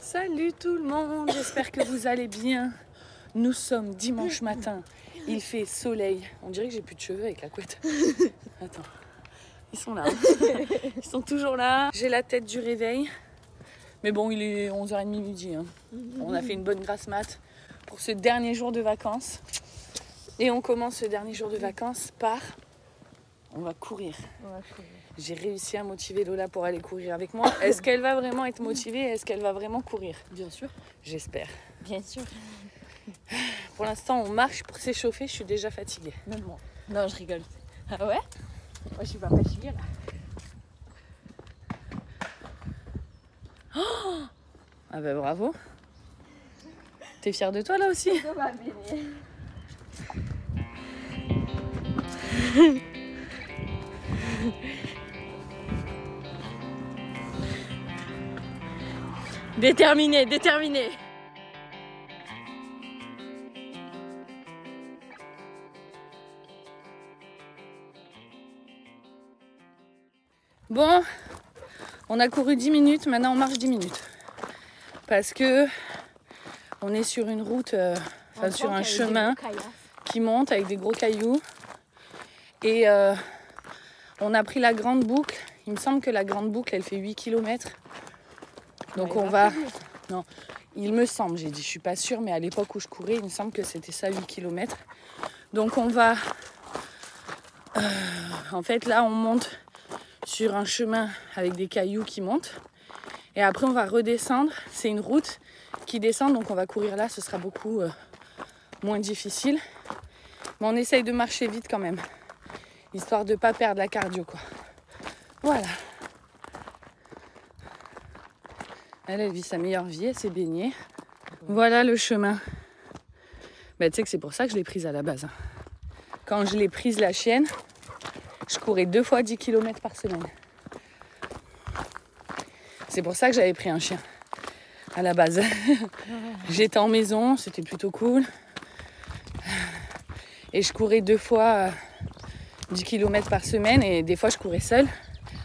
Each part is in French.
Salut tout le monde, j'espère que vous allez bien. Nous sommes dimanche matin, il fait soleil. On dirait que j'ai plus de cheveux avec la couette. Attends, ils sont là. Ils sont toujours là. J'ai la tête du réveil. Mais bon, il est 11h30 midi. On a fait une bonne grasse mat pour ce dernier jour de vacances. Et on commence ce dernier jour de vacances par... On va courir. J'ai réussi à motiver Lola pour aller courir avec moi. Est-ce qu'elle va vraiment être motivée? Est-ce qu'elle va vraiment courir? Bien sûr. J'espère. Bien sûr. Pour l'instant, on marche pour s'échauffer. Je suis déjà fatiguée. Même moi. Non, je rigole. Ah ouais? Moi, je suis pas fatiguée là. Oh, ah bah bravo. T'es fière de toi là aussi? Déterminé, déterminé. Bon, on a couru 10 minutes, maintenant on marche 10 minutes. Parce que on est sur une route, sur un chemin qui monte avec des gros cailloux. Et on a pris la grande boucle. Il me semble que la grande boucle, elle fait 8 km. Donc on va... Non, il me semble, j'ai dit, je suis pas sûre, mais à l'époque où je courais, il me semble que c'était ça, 8 km. Donc on va... En fait, là, on monte sur un chemin avec des cailloux qui montent. Et après, on va redescendre. C'est une route qui descend, donc on va courir là. Ce sera beaucoup moins difficile. Mais on essaye de marcher vite quand même. Histoire de ne pas perdre la cardio, quoi. Voilà. Elle vit sa meilleure vie, elle s'est baignée. Voilà le chemin. Bah, tu sais que c'est pour ça que je l'ai prise à la base. Quand je l'ai prise, la chienne, je courais 2 fois 10 km par semaine. C'est pour ça que j'avais pris un chien à la base. J'étais en maison, c'était plutôt cool. Et je courais 2 fois 10 km par semaine et des fois je courais seule.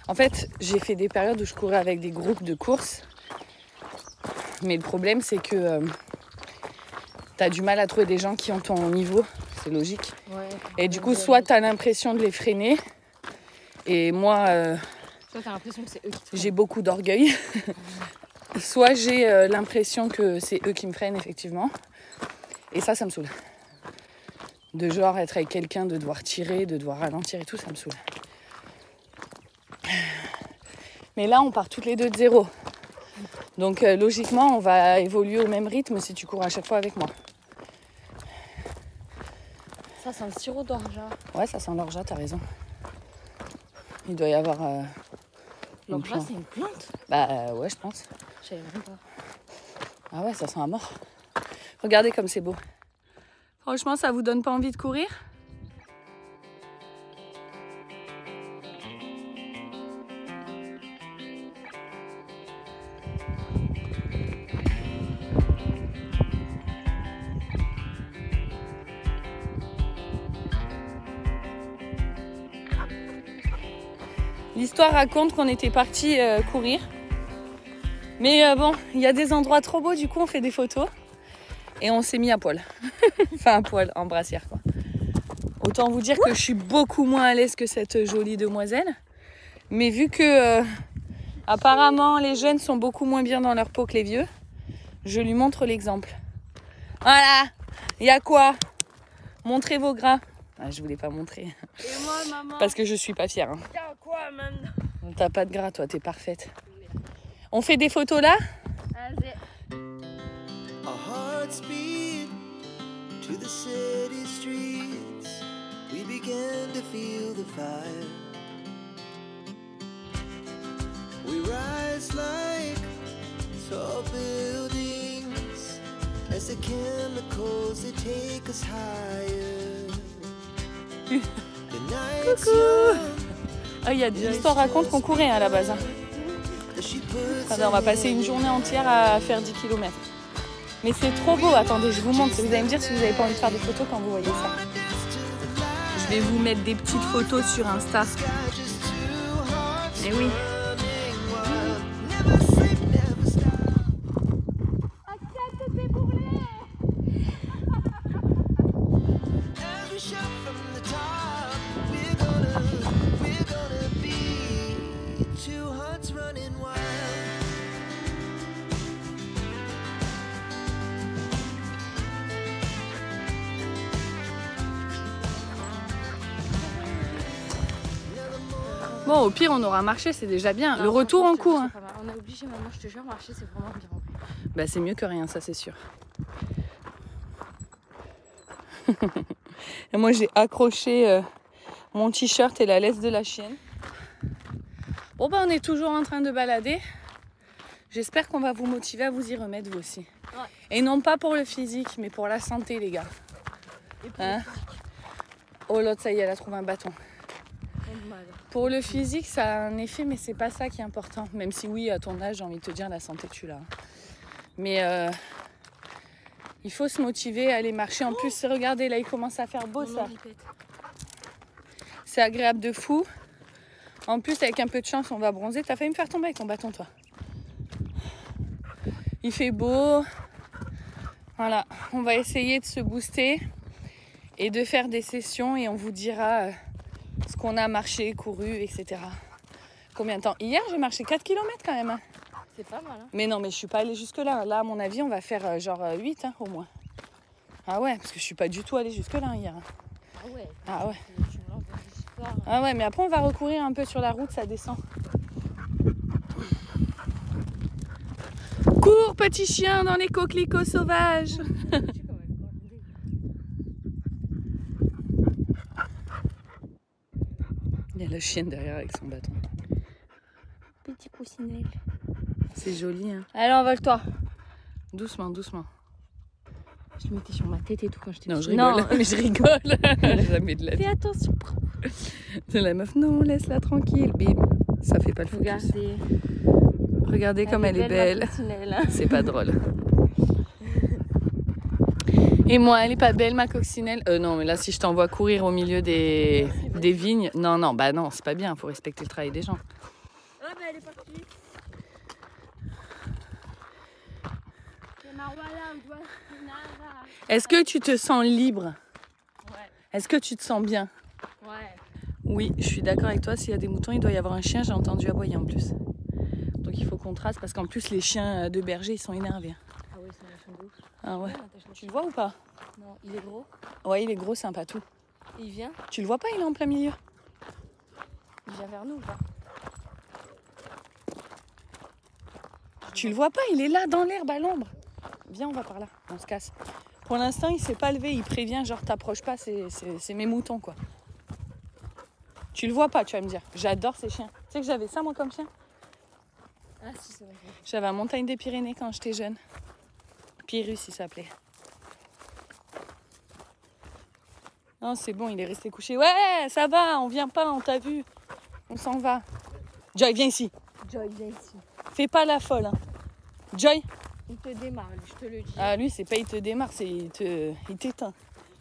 En fait, j'ai fait des périodes où je courais avec des groupes de courses. Mais le problème, c'est que tu as du mal à trouver des gens qui ont ton niveau. C'est logique. Ouais, et du coup, soit tu as l'impression de les freiner. Et moi, soit t'as l'impression que c'est eux qui te freinent. J'ai beaucoup d'orgueil. Soit j'ai l'impression que c'est eux qui me freinent, effectivement. Et ça me saoule. De genre être avec quelqu'un, de devoir tirer, de devoir ralentir et tout, ça me saoule. Mais là, on part toutes les deux de zéro. Donc logiquement, on va évoluer au même rythme si tu cours à chaque fois avec moi. Ça sent le sirop d'orgeat. Ouais, ça sent l'orgeat, t'as raison. Il doit y avoir... l'orgeat, c'est une plante? Bah ouais, je pense. Je savais même pas. Ah ouais, ça sent à mort. Regardez comme c'est beau. Franchement, ça vous donne pas envie de courir? L'histoire raconte qu'on était partis courir. Mais bon, il y a des endroits trop beaux, du coup on fait des photos. Et on s'est mis à poil. Enfin à poil, en brassière quoi. Autant vous dire que je suis beaucoup moins à l'aise que cette jolie demoiselle. Mais vu que apparemment les jeunes sont beaucoup moins bien dans leur peau que les vieux, je lui montre l'exemple. Voilà, il y a quoi? Montrez vos gras. Ah, je voulais pas montrer. Et moi, maman? Parce que je suis pas fière. Il y a quoi maintenant? T'as pas de gras, toi, t'es parfaite. On fait des photos là? Vas-y. Our hearts beat to the city streets. We began to feel the fire. We rise like tall buildings as the chemicals they take us higher. Coucou. Ah, il y a des histoires racontent qu'on courait à la base. Attendez, on va passer une journée entière à faire 10 km. Mais c'est trop beau. Attendez, je vous montre. Vous allez me dire si vous n'avez pas envie de faire des photos quand vous voyez ça. Je vais vous mettre des petites photos sur Insta. Et oui. Bon, au pire, on aura marché, c'est déjà bien. Non, le retour en cours. Hein. On est obligé maintenant, je te jure, marcher, c'est vraiment bien. Bah, c'est mieux que rien, ça, c'est sûr. Et moi, j'ai accroché mon t-shirt et la laisse de la chienne. Bon, bah, on est toujours en train de balader. J'espère qu'on va vous motiver à vous y remettre, vous aussi. Ouais. Et non pas pour le physique, mais pour la santé, les gars. Et pour Hein? Oh, l'autre, ça y est, elle a trouvé un bâton. Pour le physique, ça a un effet, mais c'est pas ça qui est important. Même si oui, à ton âge, j'ai envie de te dire, la santé, tu l'as. Mais il faut se motiver à aller marcher. En plus, regardez, là, il commence à faire beau, ça. C'est agréable de fou. En plus, avec un peu de chance, on va bronzer. T'as failli me faire tomber avec ton bâton, toi. Il fait beau. Voilà, on va essayer de se booster et de faire des sessions et on vous dira ce qu'on a marché, couru, etc. Combien de temps? Hier, j'ai marché 4 km quand même. Hein. C'est pas mal. Hein. Mais non, mais je suis pas allée jusque-là. Là, à mon avis, on va faire genre 8 hein, au moins. Ah ouais, parce que je suis pas du tout allée jusque-là hier. Ah ouais. Ah ouais. Ah ouais, mais après, on va recourir un peu sur la route, ça descend. Cours, petit chien, dans les coquelicots sauvages. Il y a la chienne derrière avec son bâton. Petit coussinet. C'est joli, hein. Allez, envole-toi. Doucement, doucement. Je mettais sur ma tête et tout quand j'étais Non, je rigole. Non. Mais je rigole. Jamais de la vie. Fais attention. C'est la meuf, non, laisse-la tranquille. Bim. Ça fait pas le focus. Regardez. Regardez comme elle est belle. C'est pas drôle. Et moi, elle est pas belle, ma coccinelle. Non, mais là, si je t'envoie courir au milieu des vignes, non, bah non, c'est pas bien. Faut respecter le travail des gens. Oh, bah elle est partie. Est-ce que tu te sens libre? Ouais. Est-ce que tu te sens bien? Ouais. Oui, je suis d'accord avec toi. S'il y a des moutons, il doit y avoir un chien. J'ai entendu aboyer en plus. Donc il faut qu'on trace parce qu'en plus, les chiens de berger, ils sont énervés. Ah ouais, c'est un chien de ouf. Ah ouais. Tu le vois ou pas? Non, il est gros. Ouais, il est gros, c'est un patou. Il vient? Tu le vois pas, il est en plein milieu. Il vient vers nous ou pas? Tu le vois pas, il est là dans l'herbe à l'ombre. Viens, on va par là, on se casse. Pour l'instant, il s'est pas levé, il prévient, genre t'approches pas, c'est mes moutons quoi. Tu le vois pas, tu vas me dire. J'adore ces chiens. Tu sais que j'avais ça moi comme chien? Ah si, c'est vrai. J'avais à Montagne des Pyrénées quand j'étais jeune. Pyrrhus, il s'appelait. Non, c'est bon, il est resté couché. Ouais, ça va, on vient pas, on t'a vu. On s'en va. Joy, viens ici. Joy, viens ici. Fais pas la folle. Hein. Joy. Il te démarre, je te le dis. Ah, lui, c'est pas il te démarre, c'est il t'éteint.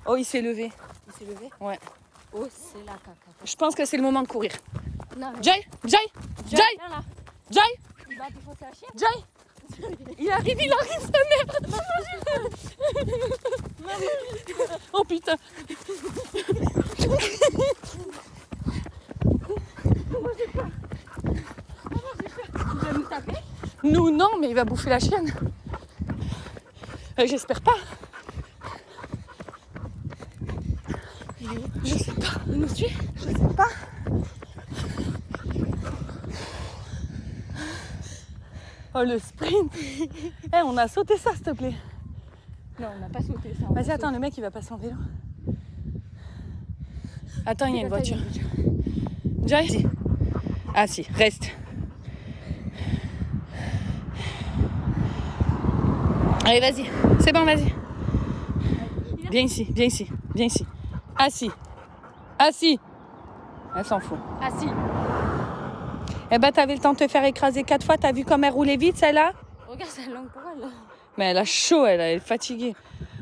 Oh, il s'est levé. Il s'est levé? Ouais. Oh, c'est la caca. Je pense que c'est le moment de courir. Non, mais... Joy, Joy, Joy, viens là. Joy. Il va défoncer la chienne. Joy. Il arrive, sa mère. Oh putain. Il va nous taper? Nous, non, mais il va bouffer la chienne. J'espère pas. Il est où? Je sais pas. Il nous suit? Je sais pas. Oh, le sprint. On a sauté ça, s'il te plaît. Non, on n'a pas sauté ça. Vas-y, attends, le mec, il va passer en vélo. Attends, il y a une voiture. Joy. Ah si, reste. Allez, vas-y. C'est bon, vas-y. Viens ici, viens ici, viens ici. Assis. Assis. Elle s'en fout. Assis. Eh ben, t'avais le temps de te faire écraser 4 fois. T'as vu comme elle roulait vite, celle-là? Regarde sa langue pour elle. Mais elle a chaud, elle est fatiguée.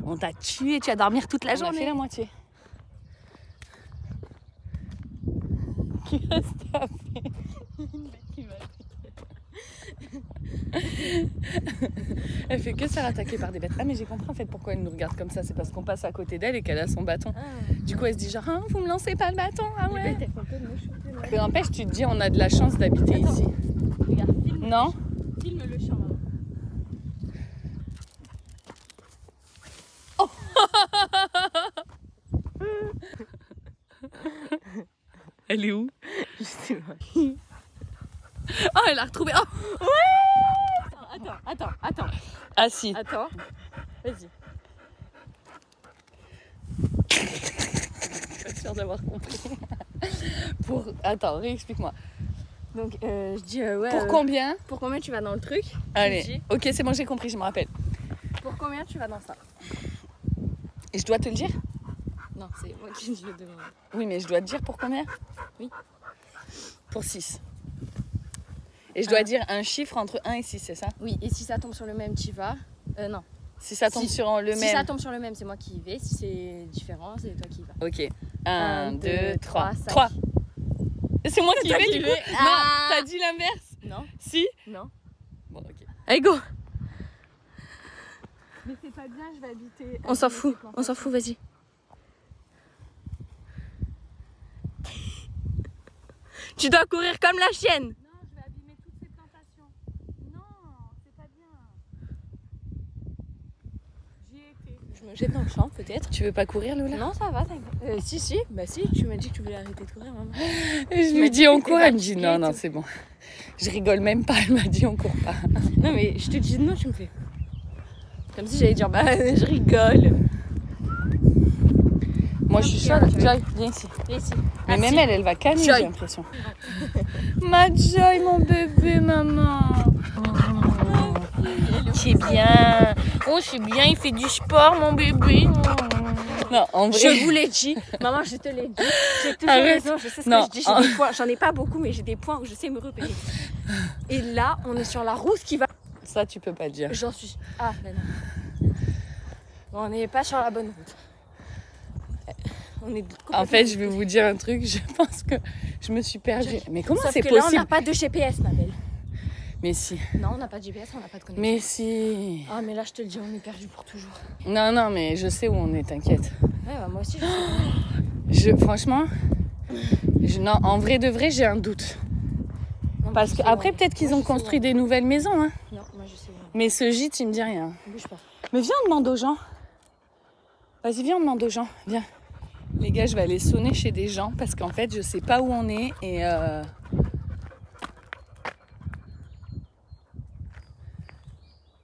On t'a tué, tu vas dormir toute la journée. On a fait la moitié. Qui va se taper? Elle fait que se faire attaquer par des bêtes. Ah mais j'ai compris en fait pourquoi elle nous regarde comme ça. C'est parce qu'on passe à côté d'elle et qu'elle a son bâton. Du coup elle se dit genre ah, vous me lancez pas le bâton. Ah ouais. Mais n'empêche tu te dis on a de la chance d'habiter ici. Regarde, filme. Non. Filme le champ. Oh. Elle est où? Je sais pas. Oh, elle a retrouvé. Oh Attends. ah si. Attends. Vas-y. Pas sûre d'avoir compris. Attends, réexplique-moi. Donc je dis ouais. Pour combien? Pour combien tu vas dans le truc? Allez. Ok, c'est bon, j'ai compris, je me rappelle. Pour combien tu vas dans ça? Et je dois te le dire? Non, c'est moi qui le demande. Oui, mais je dois te dire pour combien? Oui. Pour 6. Et je dois dire un chiffre entre 1 et 6, c'est ça? Oui, et si ça tombe sur le même, tu y vas. Non. Si ça tombe sur le Si même. ça tombe sur le même, c'est moi qui y vais. Si c'est différent, c'est toi qui y vas. Ok. 1, 2, 3. 5. 3. C'est moi qui y toi vais qui du y coup? vais. Non, Ah. t'as dit l'inverse? Non. Si? Non. Bon, ok. Allez, go. Mais c'est pas bien, je vais habiter. On s'en fout, vas-y. Tu dois courir comme la chienne. Non, je vais abîmer toutes ces plantations. Non, c'est pas bien. J'y ai été. Je me jette dans le champ, peut-être. Tu veux pas courir, Lola? Non, ça va, t'inquiète. Si. Bah si, tu m'as dit que tu voulais arrêter de courir, maman. Je lui dis on court, elle me dit non, c'est bon. Je rigole même pas, elle m'a dit on court pas. Non, mais je te dis non, tu me fais. Comme si j'allais dire bah je rigole. Moi je suis chaude, Joy, viens ici. Viens ici. Mais même elle va canner, Joy. j'ai l'impression. Ma Joy, mon bébé, maman. C'est bien. Oh, c'est bien, il fait du sport, mon bébé. Non, en vrai. Je vous l'ai dit. Maman, je te l'ai dit. J'ai toujours Arrête. raison, je sais ce Non. que je dis. J'ai des points. J'en ai pas beaucoup, mais j'ai des points où je sais me repérer. Et là, on est sur la route qui va. Ça, tu peux pas dire. J'en suis. Ah, ben non. Bon, on n'est pas sur la bonne route. On est En fait, je vais vous dire un truc, je pense que je me suis perdue. Mais comment Sauf c'est que là, on possible? n'a pas de GPS, ma belle. Mais si. Non, on n'a pas de GPS, on n'a pas de connexion. Mais si. Ah, mais là, je te le dis, on est perdu pour toujours. Non, non, mais je sais où on est, t'inquiète. Ouais, bah, moi aussi, je sais. Franchement, non, en vrai de vrai, j'ai un doute. Non, Parce je sais qu'après, où on est. peut-être qu'ils Moi, ont je sais où construit on des nouvelles maisons. Hein. est. Non, moi, je sais où on Mais ce gîte, il me dit rien. est. Bouge pas. Mais viens, on demande aux gens. Vas-y, viens, on demande aux gens. Viens. Les gars, je vais aller sonner chez des gens parce qu'en fait, je sais pas où on est et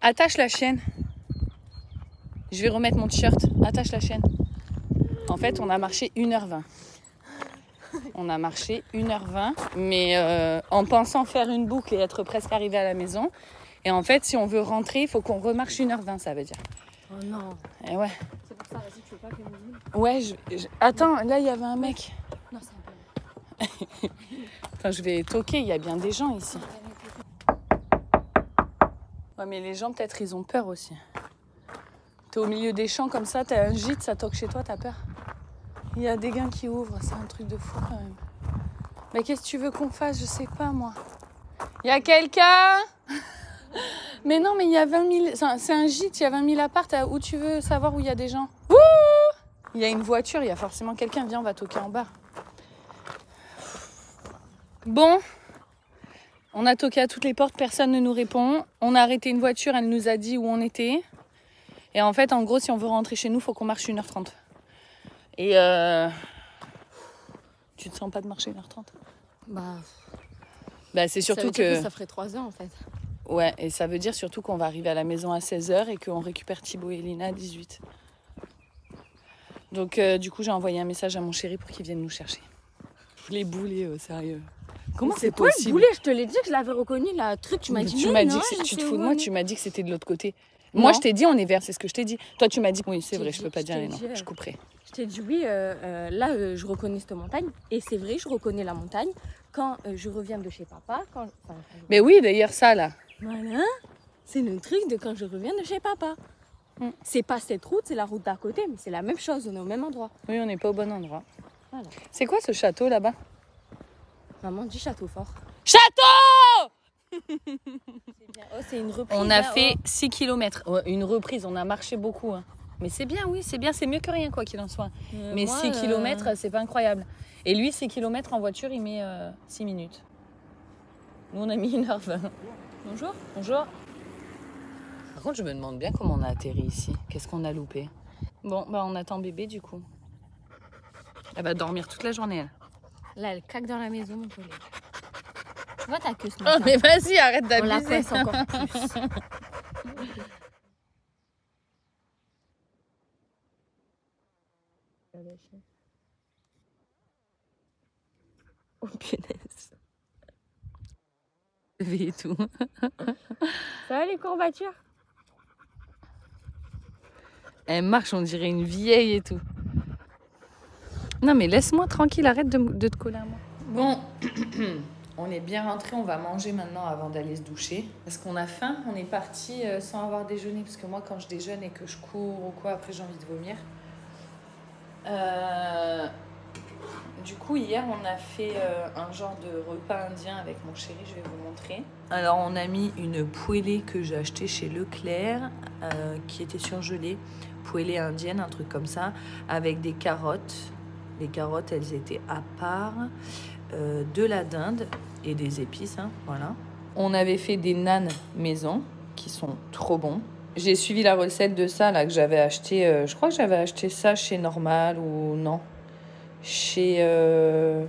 attache la chaîne. Je vais remettre mon t-shirt. Attache la chaîne. En fait, on a marché 1h20. On a marché 1h20, mais en pensant faire une boucle et être presque arrivé à la maison. Et en fait, si on veut rentrer, il faut qu'on remarche 1h20, ça veut dire. Oh non. Et ouais. C'est pour ça, vas-y, tu veux pas que je me dise? Ouais, attends, là, il y avait un mec. Non, c'est un peu. Attends, je vais toquer, il y a bien des gens ici. Ouais, mais les gens, peut-être, ils ont peur aussi. T'es au milieu des champs comme ça, t'as un gîte, ça toque chez toi, t'as peur. Il y a des gars qui ouvrent, c'est un truc de fou quand même. Mais qu'est-ce que tu veux qu'on fasse? Je sais pas, moi. Il y a quelqu'un? Mais non, mais il y a 20 000... C'est un gîte, il y a 20 000 apparts. Où tu veux savoir où il y a des gens? Ouh! Il y a une voiture, il y a forcément quelqu'un. Viens, on va toquer en bas. Bon. On a toqué à toutes les portes, personne ne nous répond. On a arrêté une voiture, elle nous a dit où on était. Et en fait, en gros, si on veut rentrer chez nous, il faut qu'on marche 1h30. Et tu te sens pas de marcher 1h30? Bah c'est surtout que... Ça ferait 3 heures en fait. Ouais, et ça veut dire surtout qu'on va arriver à la maison à 16h et qu'on récupère Thibaut et Lina à 18h. Donc du coup, j'ai envoyé un message à mon chéri pour qu'il vienne nous chercher. Je l'ai boulé, sérieux. Comment c'est quoi le possible? boulet? Je te l'ai dit que je l'avais reconnu, la truc, tu m'as dit Tu mais m'as dit non, que je tu te sais fous où de moi, on tu est. m'as dit que c'était de l'autre côté. Non. Moi, je t'ai dit on est vert, c'est ce que je t'ai dit. Toi, tu m'as dit oui, c'est Je vrai, t'ai je peux dit- pas je dire t'ai les noms, dit, je couperai. Je t'ai dit oui, là je reconnais cette montagne. Et c'est vrai, je reconnais la montagne quand je reviens de chez papa. Mais oui, d'ailleurs, ça là. Voilà, c'est le truc de quand je reviens de chez papa. C'est pas cette route, c'est la route d'à côté, mais c'est la même chose, on est au même endroit. Oui, on n'est pas au bon endroit. Voilà. C'est quoi ce château là-bas? Maman dit château fort. Château! C'est bien. Oh, c'est une reprise. On a hein, fait oh. 6 km. Ouais, une reprise, on a marché beaucoup. Hein. Mais c'est bien, oui, c'est bien, c'est mieux que rien quoi qu'il en soit. Mais Moi, 6 km, c'est pas incroyable. Et lui, 6 km en voiture, il met 6 minutes. Nous, on a mis 1h20. Bonjour. Bonjour. Par contre, je me demande bien comment on a atterri ici. Qu'est-ce qu'on a loupé? Bon, bah on attend bébé du coup. Elle va dormir toute la journée, elle. Là, elle caque dans la maison, mon collègue. Tu vois ta queue ce Oh, matin. mais vas-y, arrête On la d'abuser. coince encore plus. Oh punaise. Et tout. Ça va les courbatures? Elle marche, on dirait une vieille et tout. Non mais laisse-moi tranquille, arrête de te coller à moi. Bon, on est bien rentré, on va manger maintenant avant d'aller se doucher. Parce qu'on a faim, on est parti sans avoir déjeuné. Parce que moi quand je déjeune et que je cours ou quoi, après j'ai envie de vomir. Du coup hier on a fait un genre de repas indien avec mon chéri, je vais vous montrer. Alors on a mis une poêlée que j'ai achetée chez Leclerc qui était surgelée. Poêlée indienne, un truc comme ça, avec des carottes. Les carottes, elles étaient à part, de la dinde et des épices, hein, voilà. On avait fait des naans maison, qui sont trop bons. J'ai suivi la recette de ça, là, que j'avais acheté, je crois que j'avais acheté ça chez Normal ou non. Chez... je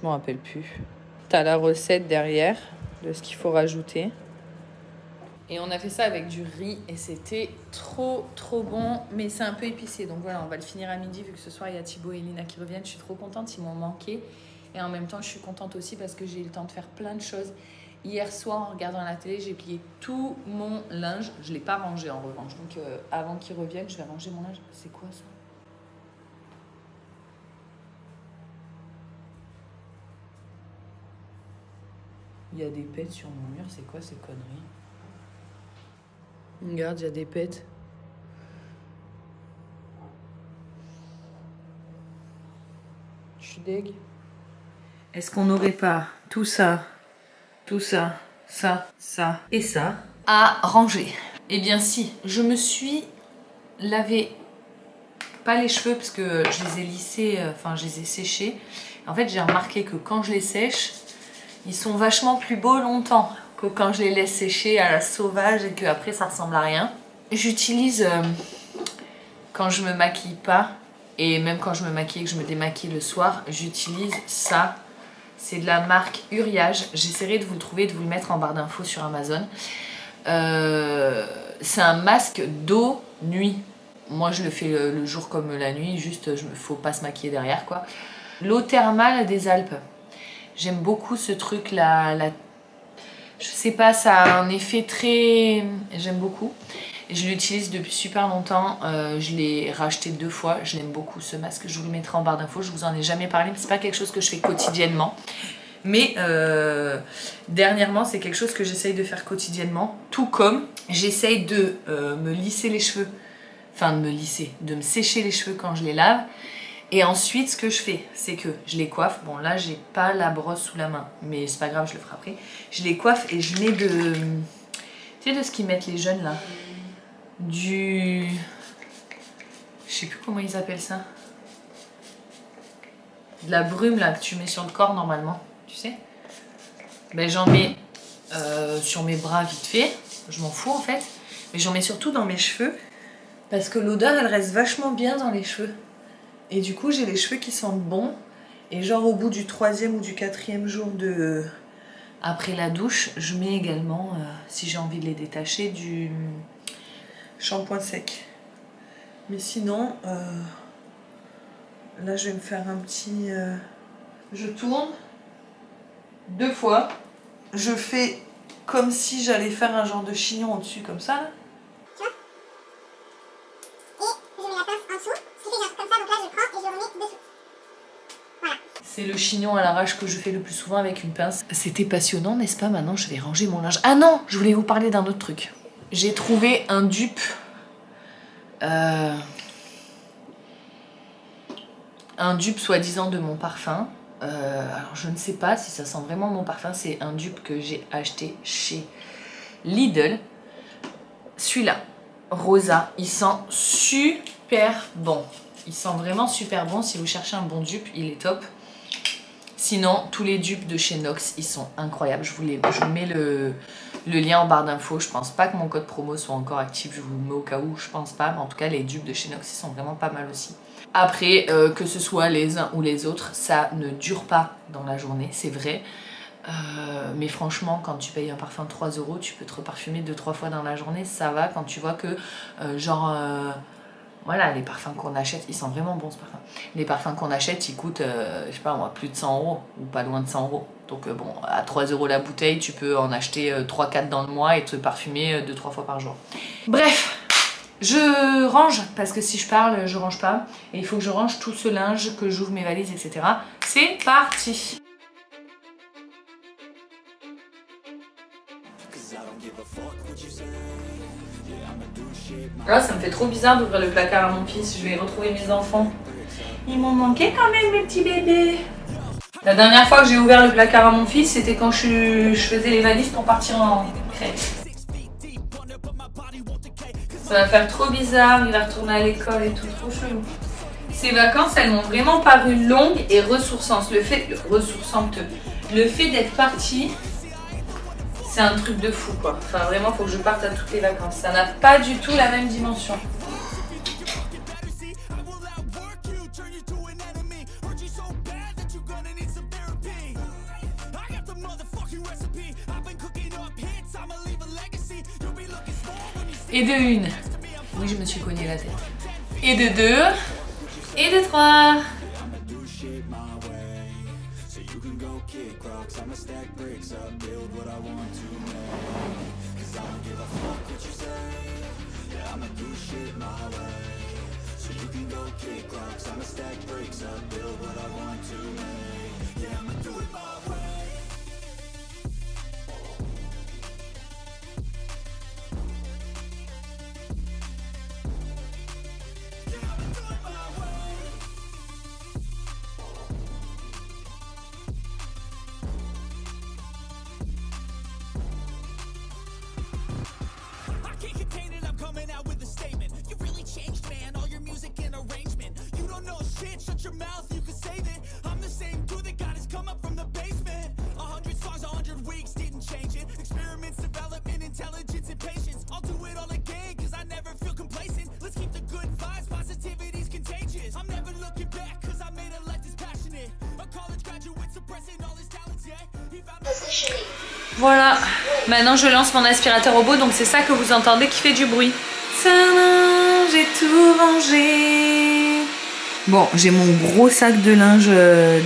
m'en rappelle plus. T'as la recette derrière de ce qu'il faut rajouter. Et on a fait ça avec du riz et c'était trop bon, mais c'est un peu épicé. Donc voilà, on va le finir à midi vu que ce soir il y a Thibaut et Lina qui reviennent. Je suis trop contente, ils m'ont manqué. Et en même temps, je suis contente aussi parce que j'ai eu le temps de faire plein de choses. Hier soir, en regardant la télé, j'ai plié tout mon linge. Je ne l'ai pas rangé en revanche. Donc avant qu'ils reviennent, je vais ranger mon linge. C'est quoi ça ? Il y a des pets sur mon mur, c'est quoi ces conneries ? Regarde, il y a des pets. Je suis deg. Est-ce qu'on n'aurait pas tout ça, ça et ça à ranger? Eh bien si, je me suis lavé, pas les cheveux parce que je les ai lissés, enfin je les ai séchés. En fait j'ai remarqué que quand je les sèche, ils sont vachement plus beaux longtemps que quand je les laisse sécher à la sauvage et qu'après ça ressemble à rien. J'utilise, quand je me maquille pas, et même quand je me maquille et que je me démaquille le soir, j'utilise ça. C'est de la marque Uriage. J'essaierai de vous le trouver, de vous le mettre en barre d'infos sur Amazon. C'est un masque d'eau nuit. Moi je le fais le jour comme la nuit, juste faut pas se maquiller derrière quoi. L'eau thermale des Alpes. J'aime beaucoup ce truc là, je sais pas, ça a un effet très... J'aime beaucoup. Je l'utilise depuis super longtemps, je l'ai racheté 2 fois, je l'aime beaucoup ce masque, je vous le mettrai en barre d'infos, je vous en ai jamais parlé, mais c'est pas quelque chose que je fais quotidiennement. Mais dernièrement, c'est quelque chose que j'essaye de faire quotidiennement, tout comme j'essaye de me lisser les cheveux, enfin de me sécher les cheveux quand je les lave. Et ensuite, ce que je fais, c'est que je les coiffe. Bon, là, j'ai pas la brosse sous la main, mais c'est pas grave, je le ferai après. Je les coiffe et je mets de... Tu sais, de ce qu'ils mettent les jeunes, là. Je sais plus comment ils appellent ça. De la brume, là, que tu mets sur le corps, normalement. Tu sais ? Ben, j'en mets sur mes bras vite fait. Je m'en fous, en fait. Mais j'en mets surtout dans mes cheveux. Parce que l'odeur, elle reste vachement bien dans les cheveux. Et du coup, j'ai les cheveux qui sentent bon. Et genre, au bout du 3e ou du 4e jour après la douche, je mets également, si j'ai envie de les détacher, du shampoing sec. Mais sinon, là, je vais me faire un petit... Je tourne 2 fois. Je fais comme si j'allais faire un genre de chignon au-dessus, comme ça, là. C'est le chignon à l'arrache que je fais le plus souvent avec une pince. C'était passionnant, n'est-ce pas? Maintenant, je vais ranger mon linge. Ah non, je voulais vous parler d'un autre truc. J'ai trouvé un dupe. Un dupe soi-disant de mon parfum. Alors, je ne sais pas si ça sent vraiment mon parfum. C'est un dupe que j'ai acheté chez Lidl. Celui-là, Rosa, il sent super bon. Il sent vraiment super bon. Si vous cherchez un bon dupe, il est top. Sinon, tous les dupes de chez Nox, ils sont incroyables. Je vous mets Le lien en barre d'infos, je pense pas que mon code promo soit encore actif, je vous le mets au cas où, je pense pas, mais en tout cas les dupes de chez Noxy sont vraiment pas mal aussi. Après, que ce soit les uns ou les autres, ça ne dure pas dans la journée, c'est vrai. Mais franchement, quand tu payes un parfum 3 €, tu peux te reparfumer 2-3 fois dans la journée, ça va quand tu vois que voilà, les parfums qu'on achète, ils sont vraiment bons ce parfum. Les parfums qu'on achète, ils coûtent, je sais pas moi, plus de 100 € ou pas loin de 100 €. Donc bon, à 3 € la bouteille, tu peux en acheter 3-4 dans le mois et te parfumer 2-3 fois par jour. Bref, je range, parce que si je parle, je range pas. Et il faut que je range tout ce linge, que j'ouvre mes valises, etc. C'est parti! Là, ça me fait trop bizarre d'ouvrir le placard à mon fils. Je vais retrouver mes enfants. Ils m'ont manqué quand même, mes petits bébés. La dernière fois que j'ai ouvert le placard à mon fils, c'était quand je faisais les valises pour partir en crèche. Ça va faire trop bizarre, il va retourner à l'école et tout, trop chelou. Ces vacances, elles m'ont vraiment paru longues et ressourçantes. Le fait d'être partie, c'est un truc de fou quoi. Enfin vraiment, faut que je parte à toutes les vacances. Ça n'a pas du tout la même dimension. Et de une. Oui, je me suis cogné la tête. Et de deux. Et de trois. Voilà, maintenant je lance mon aspirateur robot, donc c'est ça que vous entendez qui fait du bruit. Tadam, j'ai tout rangé. Bon, j'ai mon gros sac de linge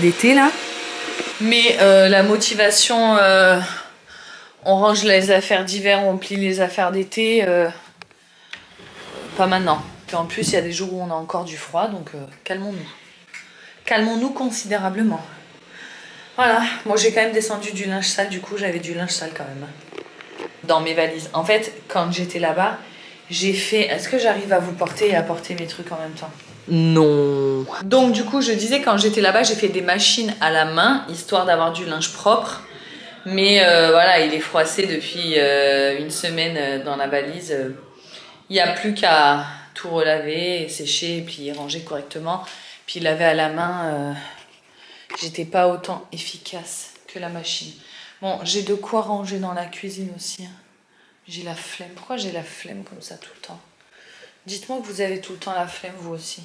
d'été là. Mais la motivation, on range les affaires d'hiver, on plie les affaires d'été, pas maintenant. Puis en plus, il y a des jours où on a encore du froid, donc calmons-nous. Calmons-nous considérablement. Voilà, moi j'ai quand même descendu du linge sale, du coup j'avais du linge sale quand même. Dans mes valises. En fait, quand j'étais là-bas, j'ai fait... Est-ce que j'arrive à vous porter et à porter mes trucs en même temps? Non. Donc du coup, je disais, quand j'étais là-bas, j'ai fait des machines à la main, histoire d'avoir du linge propre. Mais voilà, il est froissé depuis une semaine dans la valise. Il n'y a plus qu'à tout relaver, sécher, puis ranger correctement. Puis laver à la main... J'étais pas autant efficace que la machine. Bon, j'ai de quoi ranger dans la cuisine aussi. Hein. J'ai la flemme. Pourquoi j'ai la flemme comme ça tout le temps? Dites-moi que vous avez tout le temps la flemme, vous aussi.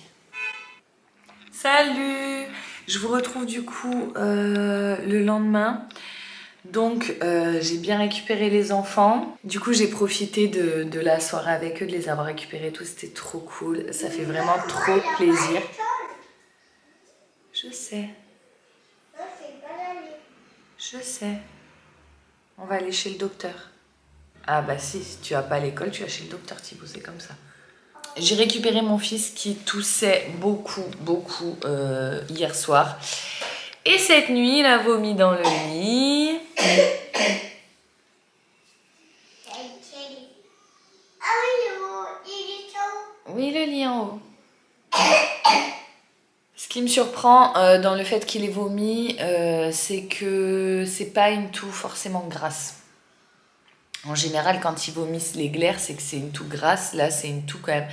Salut! Je vous retrouve du coup le lendemain. Donc, j'ai bien récupéré les enfants. Du coup, j'ai profité de la soirée avec eux, de les avoir récupérés tous. C'était trop cool. Ça fait vraiment trop plaisir. Je sais. Je sais. On va aller chez le docteur. Ah bah si tu vas pas à l'école, tu vas chez le docteur Thibaut, c'est comme ça. J'ai récupéré mon fils qui toussait beaucoup hier soir. Et cette nuit, il a vomi dans le lit. Oui, le lit en haut. Ce qui me surprend dans le fait qu'il ait vomi, c'est que c'est pas une toux forcément grasse. En général, quand ils vomissent les glaires, c'est que c'est une toux grasse. Là, c'est une toux quand même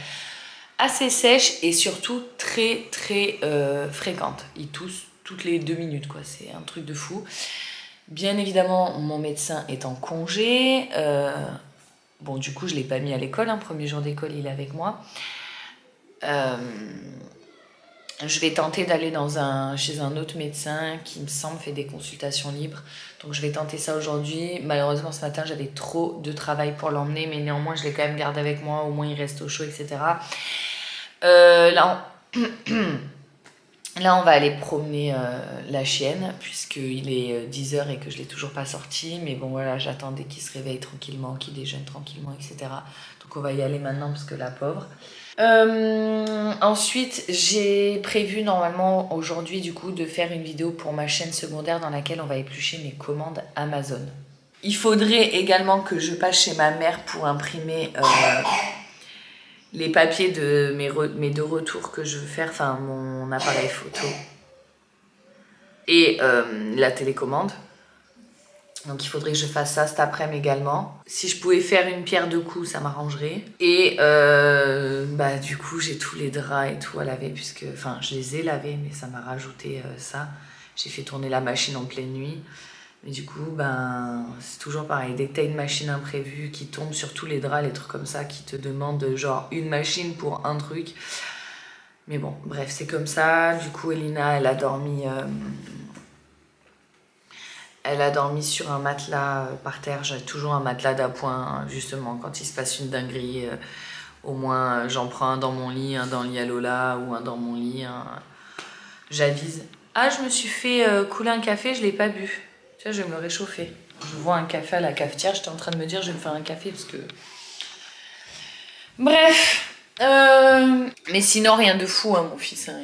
assez sèche et surtout très fréquente. Il tousse toutes les 2 minutes, quoi. C'est un truc de fou. Bien évidemment, mon médecin est en congé. Bon, du coup, je ne l'ai pas mis à l'école. Premier jour d'école, il est avec moi. Je vais tenter d'aller chez un autre médecin qui me semble fait des consultations libres. Donc je vais tenter ça aujourd'hui. Malheureusement ce matin j'avais trop de travail pour l'emmener, mais néanmoins je l'ai quand même gardé avec moi, au moins il reste au chaud, etc. Là on va aller promener la chienne, puisqu'il est 10h et que je ne l'ai toujours pas sorti. Mais bon voilà, j'attendais qu'il se réveille tranquillement, qu'il déjeune tranquillement, etc. Donc on va y aller maintenant parce que la pauvre. Ensuite, j'ai prévu normalement aujourd'hui du coup de faire une vidéo pour ma chaîne secondaire dans laquelle on va éplucher mes commandes Amazon. Il faudrait également que je passe chez ma mère pour imprimer les papiers de mes 2 retours que je veux faire, enfin mon appareil photo et la télécommande. Donc il faudrait que je fasse ça cet après-midi également. Si je pouvais faire une pierre 2 coups, ça m'arrangerait. Et du coup, j'ai tous les draps et tout à laver, puisque, enfin, je les ai lavés, mais ça m'a rajouté ça. J'ai fait tourner la machine en pleine nuit. Mais du coup, c'est toujours pareil. Dès que tu as une machine imprévue qui tombe sur tous les draps, les trucs comme ça, qui te demandent genre une machine pour un truc. Mais bon, bref, c'est comme ça. Du coup, Elina, elle a dormi... Elle a dormi sur un matelas par terre. J'ai toujours un matelas d'appoint, justement, quand il se passe une dinguerie. Au moins, j'en prends un dans mon lit, un dans le lit à Lola, ou un dans mon lit. J'avise. Ah, je me suis fait couler un café, je ne l'ai pas bu. Tiens, je vais me réchauffer. Je vois un café à la cafetière, j'étais en train de me dire, je vais me faire un café, parce que... Bref. Mais sinon, rien de fou, hein, mon fils. Hein,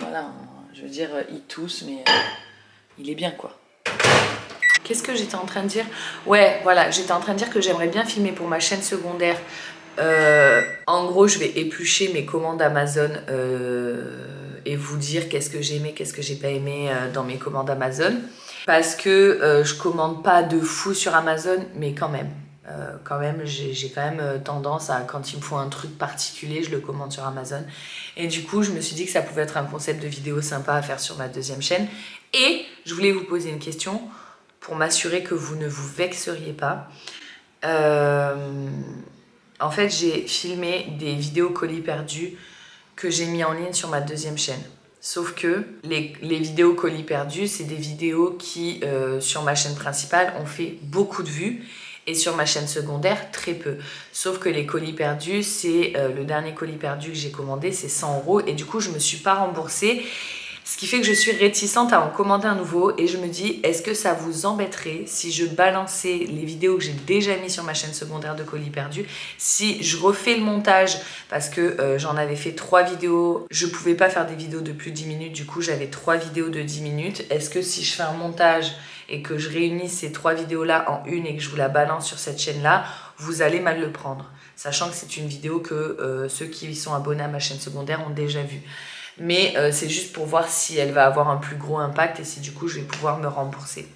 voilà, je veux dire, il tousse, mais il est bien, quoi. Qu'est-ce que j'étais en train de dire? Ouais, voilà, j'étais en train de dire que j'aimerais bien filmer pour ma chaîne secondaire. En gros, je vais éplucher mes commandes Amazon et vous dire qu'est-ce que j'ai aimé, qu'est-ce que j'ai pas aimé dans mes commandes Amazon. Parce que je commande pas de fou sur Amazon, mais quand même. J'ai quand même tendance à, quand il me faut un truc particulier, je le commande sur Amazon. Et du coup, je me suis dit que ça pouvait être un concept de vidéo sympa à faire sur ma 2e chaîne. Et je voulais vous poser une question pour m'assurer que vous ne vous vexeriez pas. En fait, j'ai filmé des vidéos colis perdus que j'ai mis en ligne sur ma 2e chaîne. Sauf que les vidéos colis perdus, c'est des vidéos qui, sur ma chaîne principale, ont fait beaucoup de vues. Et sur ma chaîne secondaire, très peu. Sauf que les colis perdus, c'est le dernier colis perdu que j'ai commandé, c'est 100 €. Et du coup, je ne me suis pas remboursée. Ce qui fait que je suis réticente à en commander un nouveau. Et je me dis, est-ce que ça vous embêterait si je balançais les vidéos que j'ai déjà mis sur ma chaîne secondaire de colis perdus? Si je refais le montage, parce que j'en avais fait 3 vidéos. Je ne pouvais pas faire des vidéos de plus de 10 minutes. Du coup, j'avais 3 vidéos de 10 minutes. Est-ce que si je fais un montage et que je réunis ces 3 vidéos-là en une et que je vous la balance sur cette chaîne-là, vous allez mal le prendre. Sachant que c'est une vidéo que ceux qui sont abonnés à ma chaîne secondaire ont déjà vue. Mais c'est juste pour voir si elle va avoir un plus gros impact et si du coup je vais pouvoir me rembourser.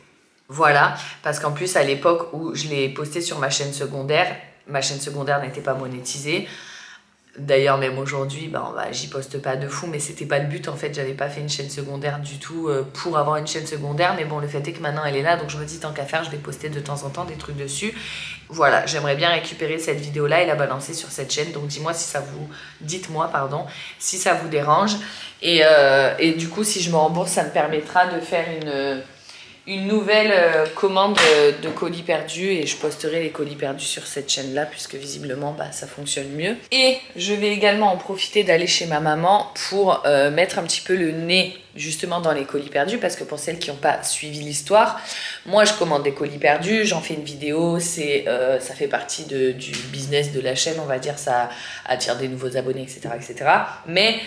Voilà, parce qu'en plus à l'époque où je l'ai posté sur ma chaîne secondaire n'était pas monétisée. D'ailleurs même aujourd'hui, j'y poste pas de fou, mais c'était pas le but en fait, j'avais pas fait une chaîne secondaire du tout pour avoir une chaîne secondaire, mais bon le fait est que maintenant elle est là, donc je me dis tant qu'à faire, je vais poster de temps en temps des trucs dessus. Voilà, j'aimerais bien récupérer cette vidéo là et la balancer sur cette chaîne, donc dites-moi si ça vous dérange, et du coup si je me rembourse, ça me permettra de faire une nouvelle commande de colis perdus et je posterai les colis perdus sur cette chaîne là puisque visiblement ça fonctionne mieux. Et je vais également en profiter d'aller chez ma maman pour mettre un petit peu le nez justement dans les colis perdus, parce que pour celles qui n'ont pas suivi l'histoire, moi je commande des colis perdus, j'en fais une vidéo, ça fait partie du business de la chaîne, on va dire, ça attire des nouveaux abonnés, etc. etc. Mais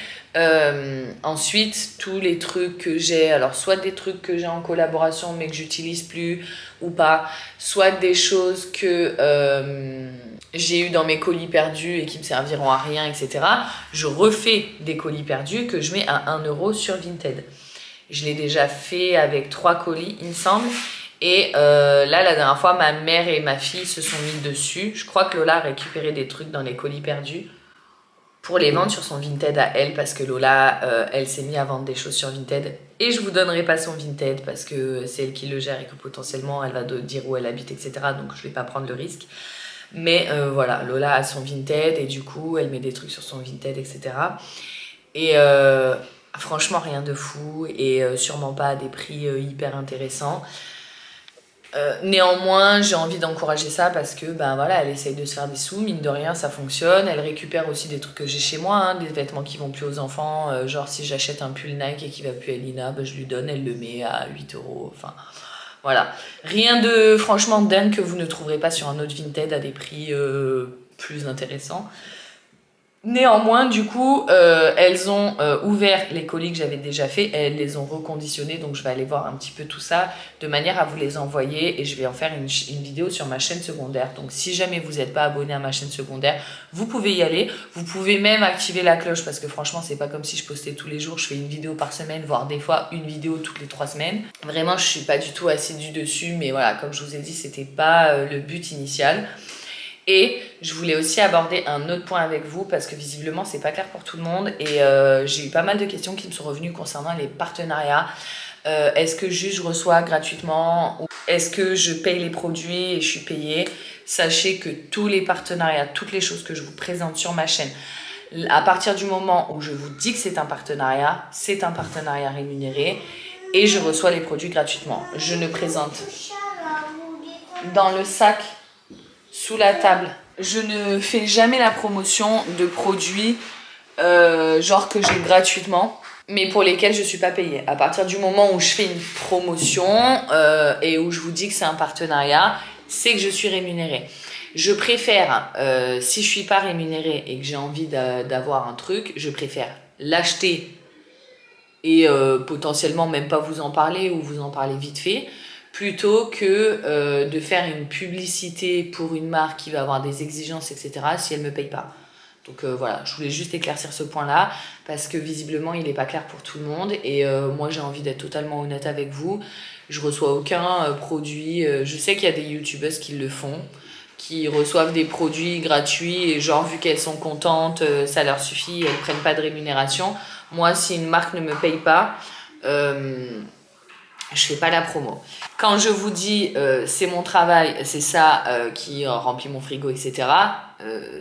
ensuite, tous les trucs que j'ai, alors soit des trucs que j'ai en collaboration mais que j'utilise plus ou pas, soit des choses que j'ai eu dans mes colis perdus et qui me serviront à rien, etc. Je refais des colis perdus que je mets à 1 € sur Vinted. Je l'ai déjà fait avec 3 colis, il me semble. Et là, la dernière fois, ma mère et ma fille se sont mis dessus. Je crois que Lola a récupéré des trucs dans les colis perdus. pour les vendre sur son Vinted à elle, parce que Lola, elle s'est mise à vendre des choses sur Vinted. Et je vous donnerai pas son Vinted parce que c'est elle qui le gère et que potentiellement elle va dire où elle habite, etc. Donc je vais pas prendre le risque. Mais voilà, Lola a son Vinted et du coup elle met des trucs sur son Vinted, etc. Et franchement rien de fou et sûrement pas à des prix hyper intéressants. Néanmoins, j'ai envie d'encourager ça parce que ben voilà, elle essaye de se faire des sous, mine de rien, ça fonctionne. Elle récupère aussi des trucs que j'ai chez moi, hein, des vêtements qui vont plus aux enfants. Genre si j'achète un pull Nike et qui va plus à Lina, ben, je lui donne, elle le met à 8 €. Enfin, voilà. Rien de franchement dingue que vous ne trouverez pas sur un autre Vinted à des prix plus intéressants. Néanmoins, du coup, elles ont ouvert les colis que j'avais déjà fait, elles les ont reconditionnés, donc je vais aller voir un petit peu tout ça de manière à vous les envoyer et je vais en faire une vidéo sur ma chaîne secondaire. Donc si jamais vous n'êtes pas abonné à ma chaîne secondaire, vous pouvez y aller. Vous pouvez même activer la cloche parce que franchement, c'est pas comme si je postais tous les jours. Je fais une vidéo par semaine, voire des fois une vidéo toutes les 3 semaines. Vraiment, je suis pas du tout assidue dessus, mais voilà, comme je vous ai dit, c'était pas le but initial. Et je voulais aussi aborder un autre point avec vous parce que visiblement c'est pas clair pour tout le monde et j'ai eu pas mal de questions qui me sont revenues concernant les partenariats. Est-ce que juste je reçois gratuitement ou est-ce que je paye les produits et je suis payée? Sachez que tous les partenariats, toutes les choses que je vous présente sur ma chaîne, à partir du moment où je vous dis que c'est un partenariat rémunéré et je reçois les produits gratuitement. Je ne présente dans le sac sous la table. Je ne fais jamais la promotion de produits genre que j'ai gratuitement mais pour lesquels je suis pas payée. À partir du moment où je fais une promotion et où je vous dis que c'est un partenariat, c'est que je suis rémunérée. Je préfère, si je suis pas rémunérée et que j'ai envie d'avoir un truc, je préfère l'acheter et potentiellement même pas vous en parler ou vous en parler vite fait, plutôt que de faire une publicité pour une marque qui va avoir des exigences, etc. si elle ne me paye pas. Donc voilà, je voulais juste éclaircir ce point-là parce que visiblement il n'est pas clair pour tout le monde et moi j'ai envie d'être totalement honnête avec vous. Je reçois aucun produit, je sais qu'il y a des youtubeuses qui le font, qui reçoivent des produits gratuits et genre vu qu'elles sont contentes, ça leur suffit, elles ne prennent pas de rémunération. Moi si une marque ne me paye pas, je fais pas la promo. Quand je vous dis c'est mon travail, c'est ça qui remplit mon frigo, etc.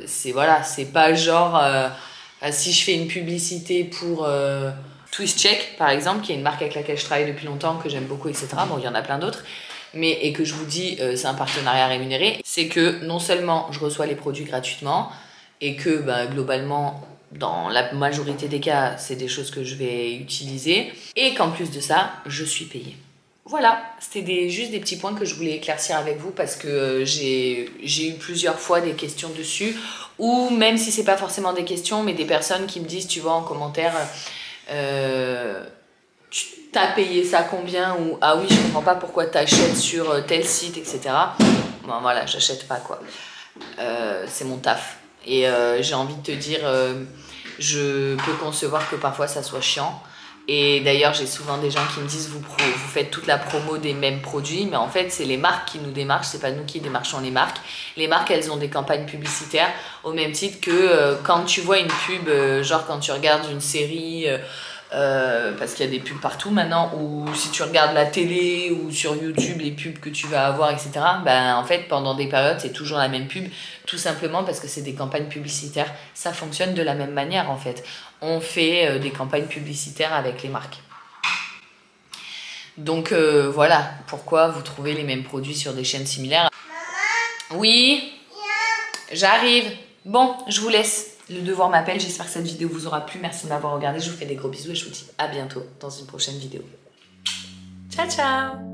C'est voilà, c'est pas genre si je fais une publicité pour TwistCheck par exemple, qui est une marque avec laquelle je travaille depuis longtemps, que j'aime beaucoup, etc. Bon, il y en a plein d'autres. Et que je vous dis c'est un partenariat rémunéré, c'est que non seulement je reçois les produits gratuitement et que bah, globalement dans la majorité des cas c'est des choses que je vais utiliser et qu'en plus de ça je suis payée. Voilà, c'était juste des petits points que je voulais éclaircir avec vous parce que j'ai eu plusieurs fois des questions dessus ou même si c'est pas forcément des questions mais des personnes qui me disent tu vois en commentaire tu t'as payé ça combien ou ah oui je comprends pas pourquoi t'achètes sur tel site, etc. Bon voilà, j'achète pas quoi, c'est mon taf et j'ai envie de te dire je peux concevoir que parfois ça soit chiant. Et d'ailleurs, j'ai souvent des gens qui me disent vous faites toute la promo des mêmes produits, mais en fait, c'est les marques qui nous démarchent, c'est pas nous qui démarchons les marques. Les marques, elles ont des campagnes publicitaires au même titre que quand tu vois une pub, genre quand tu regardes une série, parce qu'il y a des pubs partout maintenant, ou si tu regardes la télé ou sur YouTube, les pubs que tu vas avoir, etc. Ben, en fait, pendant des périodes, c'est toujours la même pub, tout simplement parce que c'est des campagnes publicitaires. Ça fonctionne de la même manière, en fait. On fait des campagnes publicitaires avec les marques. Donc voilà, pourquoi vous trouvez les mêmes produits sur des chaînes similaires. Maman, oui, j'arrive. Bon, je vous laisse. Le devoir m'appelle. J'espère que cette vidéo vous aura plu. Merci de m'avoir regardé. Je vous fais des gros bisous et je vous dis à bientôt dans une prochaine vidéo. Ciao, ciao.